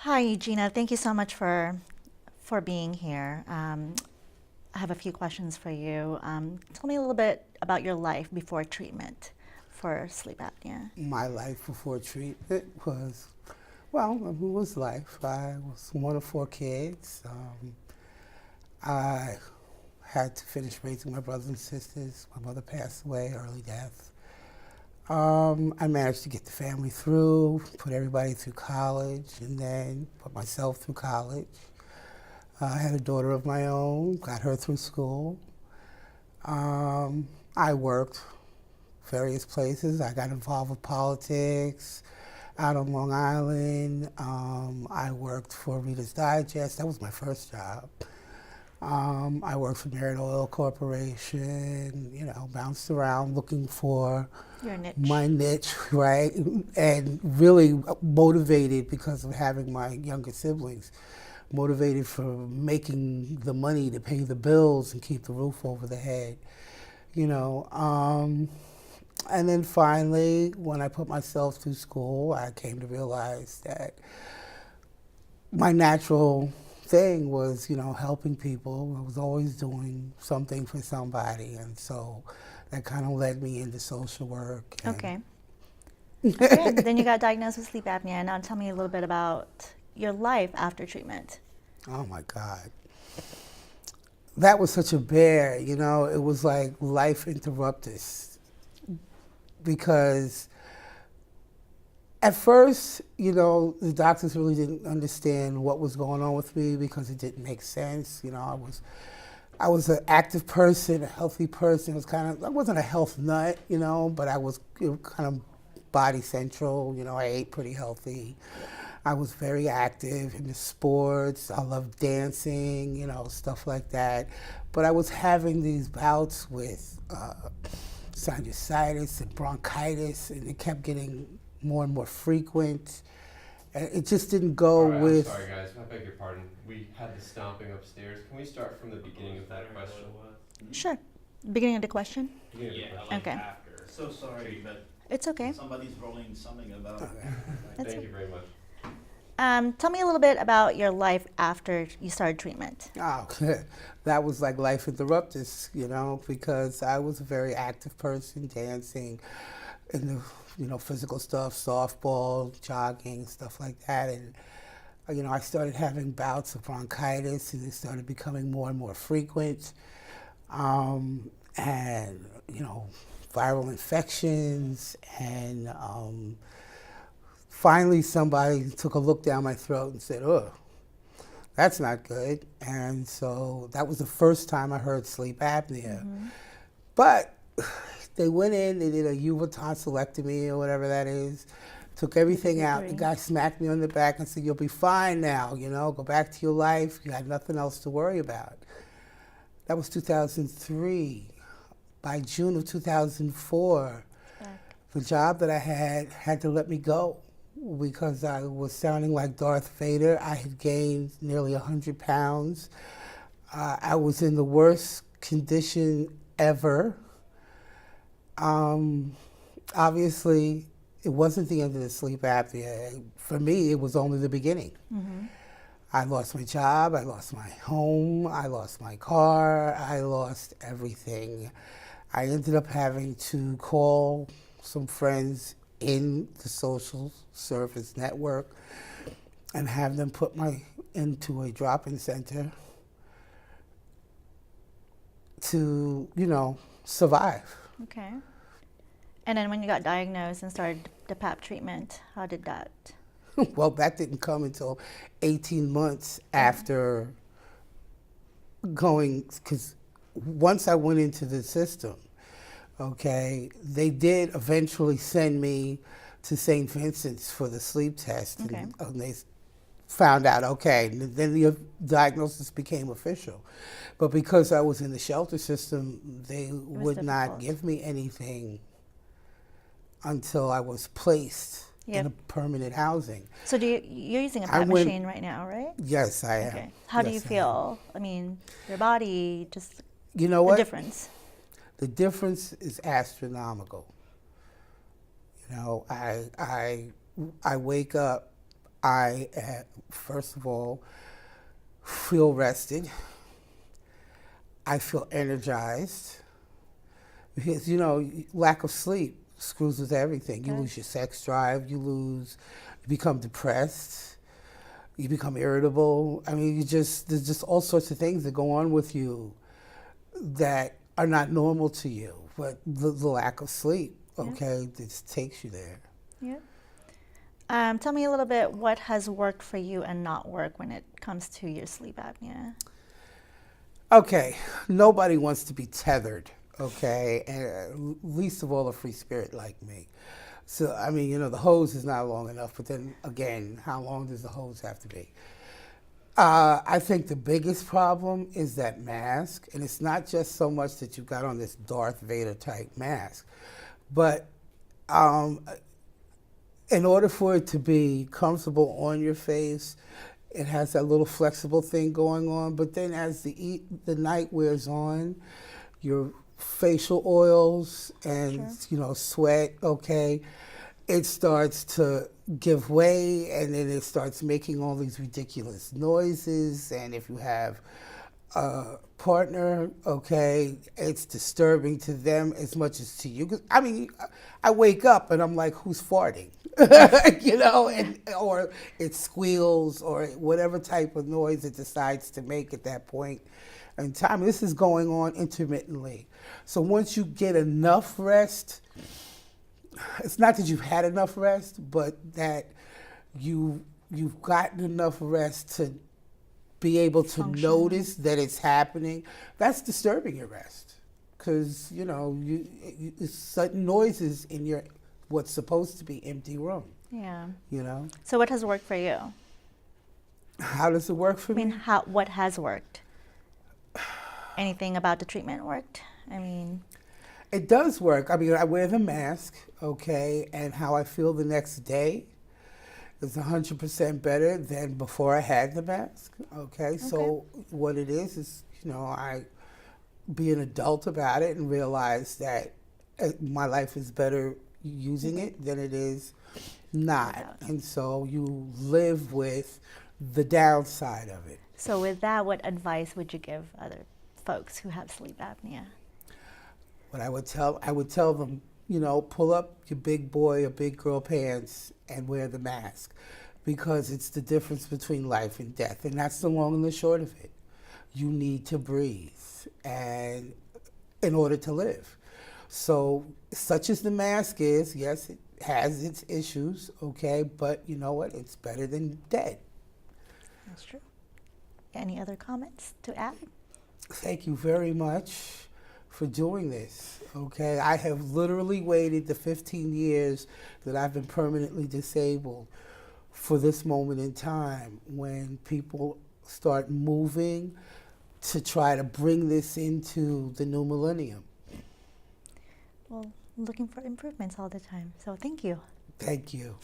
Hi, Eugena. Thank you so much for being here. I have a few questions for you. Tell me a little bit about your life before treatment for sleep apnea. My life before treatment was, well, it was life. I was one of four kids. I had to finish raising my brothers and sisters. My mother passed away, early death. I managed to get the family through, put everybody through college, and then put myself through college. I had a daughter of my own, got her through school. I worked various places. I got involved with politics out on Long Island. I worked for Reader's Digest. That was my first job. I worked for Merit Oil Corporation, bounced around looking for Your niche. my niche, right? And really motivated because of having my younger siblings, motivated for making the money to pay the bills and keep the roof over the head, you know. And then finally, when I put myself through school, I came to realize that my natural thing was, helping people. I was always doing something for somebody. And so that kind of led me into social work. Okay. Good. Then you got diagnosed with sleep apnea. Now tell me a little bit about your life after treatment. Oh my God. That was such a bear, it was like life interrupted. Because at first, the doctors really didn't understand what was going on with me because it didn't make sense. I was an active person, a healthy person. I wasn't a health nut, but I was kind of body central. I ate pretty healthy. I was very active in the sports. I loved dancing, stuff like that. But I was having these bouts with sinusitis and bronchitis, and it kept getting more and more frequent. And it just didn't go right, with. I'm sorry, guys. I beg your pardon. We had the stomping upstairs. Can we start from the beginning of that question? Sure. Beginning of the question? Beginning of the question. Okay. After. So sorry, but It's okay. somebody's rolling something about. That's Thank it. you very much. Tell me a little bit about your life after you started treatment. Oh, that was like life interrupted, because I was a very active person, dancing, in the physical stuff, softball, jogging, stuff like that, and I started having bouts of bronchitis, and it started becoming more and more frequent, and viral infections, and finally somebody took a look down my throat and said, "Oh, that's not good." And so that was the first time I heard sleep apnea. Mm-hmm. But they went in, they did a tonsillectomy or whatever that is, took everything out. The guy smacked me on the back and said, "You'll be fine now, go back to your life. You had nothing else to worry about." That was 2003. By June of 2004, the job that I had to let me go because I was sounding like Darth Vader. I had gained nearly 100 pounds. I was in the worst condition ever. Obviously, it wasn't the end of the sleep apnea. For me, it was only the beginning. Mm-hmm. I lost my job, I lost my home, I lost my car, I lost everything. I ended up having to call some friends in the social service network and have them put me into a drop-in center to, survive. Okay. And then when you got diagnosed and started the PAP treatment, how did that? Well, that didn't come until 18 months after going, because once I went into the system, okay, they did eventually send me to St. Vincent's for the sleep test. Okay. And they found out, okay, then the diagnosis became official. But because I was in the shelter system, they would not give me anything until I was placed in a permanent housing. So you're using a PAP machine right now, right? Yes, I am. Okay. How do you feel? I mean, your body, just you know what? The difference. The difference is astronomical. I wake up, I, first of all, feel rested. I feel energized. Because, lack of sleep screws with everything. You Okay. lose your sex drive, you become depressed, you become irritable. I mean, there's just all sorts of things that go on with you that are not normal to you. But the lack of sleep, okay, just takes you there. Yeah. Tell me a little bit what has worked for you and not worked when it comes to your sleep apnea. Okay, nobody wants to be tethered, okay, and least of all a free spirit like me. So, I mean, the hose is not long enough, but then again, how long does the hose have to be? I think the biggest problem is that mask, and it's not just so much that you've got on this Darth Vader type mask, but in order for it to be comfortable on your face, it has that little flexible thing going on. But then as the night wears on, your facial oils and sweat, okay, it starts to give way, and then it starts making all these ridiculous noises. And if you have a partner, okay, it's disturbing to them as much as to you. 'Cause, I mean, I wake up and I'm like, who's farting? Or it squeals or whatever type of noise it decides to make at that point in time. This is going on intermittently. So once you get enough rest, it's not that you've had enough rest, but that you've gotten enough rest to be able to Function. notice that it's happening. That's disturbing your rest, because it's sudden noises in your what's supposed to be empty room. Yeah. So what has worked for you? how does it work for I mean, me? what has worked? Anything about the treatment worked? I mean, It does work. I mean, I wear the mask, okay, and how I feel the next day is 100% better than before I had the mask, okay? So what it is, I be an adult about it and realize that my life is better using it than it is not. And so you live with the downside of it. so with that, what advice would you give other folks who have sleep apnea? What I would tell them, pull up your big boy or big girl pants and wear the mask, because it's the difference between life and death, and that's the long and the short of it. You need to breathe, and in order to live. So, such as the mask is, yes, it has its issues, okay, but you know what? It's better than dead. That's true. Any other comments to add? Thank you very much for doing this, okay? I have literally waited the 15 years that I've been permanently disabled for this moment in time when people start moving to try to bring this into the new millennium. Well, looking for improvements all the time. So thank you. Thank you.